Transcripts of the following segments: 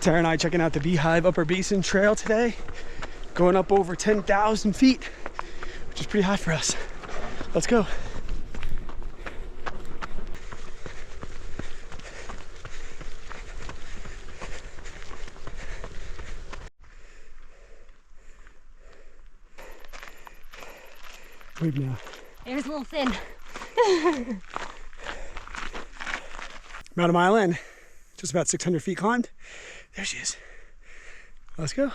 Tara and I checking out the Beehive Upper Basin Trail today. Going up over 10,000 feet, which is pretty high for us. Let's go. Wait now. Air's a little thin. About a mile in, just about 600 feet climbed. There she is. Let's go.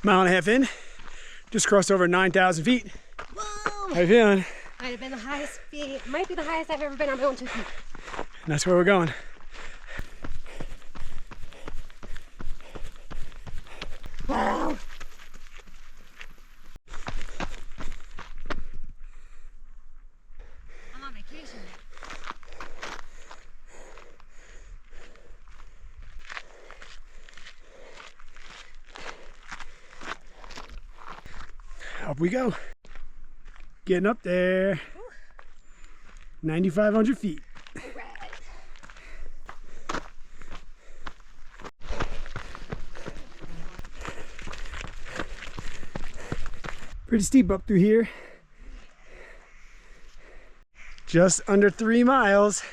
Mile and a half in, just crossed over 9,000 feet. Whoa! How you feeling? Might have been the highest feet. Might be the highest I've ever been on my own 2 feet. And that's where we're going. Wow! I'm on vacation. Up we go. Getting up there. 9,500 feet. All right. Pretty steep up through here. Just under 3 miles.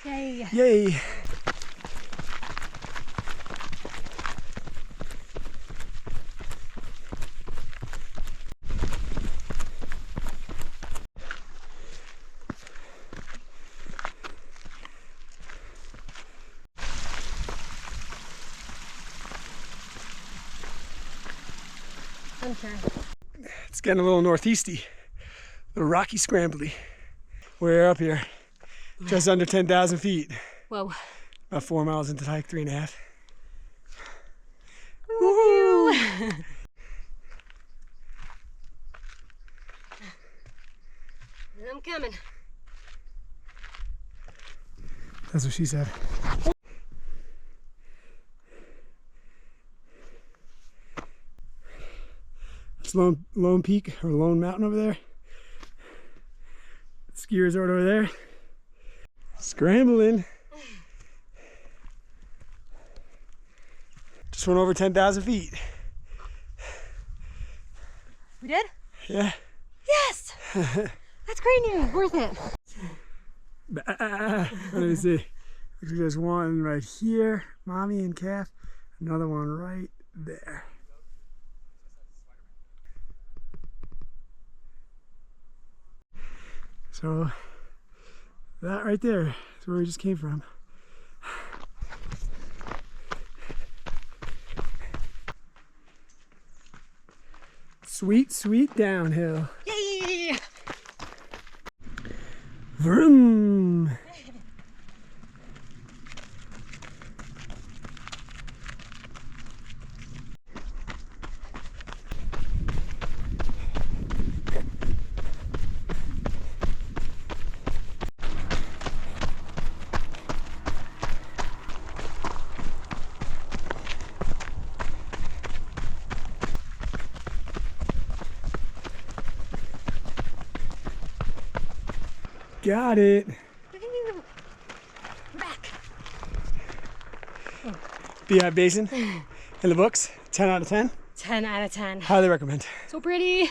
Yay. Yay. Sunshine. It's getting a little northeasty, a little rocky scrambly. We're up here, just under 10,000 feet. Whoa. About 4 miles into the hike, 3.5. Woo! I'm coming. That's what she said. It's Lone Peak or Lone Mountain over there. Ski resort over there. Scrambling. Just went over 10,000 feet. We did? Yeah. Yes! That's great news. Worth it. Let me see. Looks like there's one right here, mommy and calf. Another one right there. So that right there is where we just came from. Sweet, sweet downhill. Yay! Vroom. Got it. We're back. Beehive Basin in the books. 10 out of 10. 10 out of 10. Highly recommend. So pretty.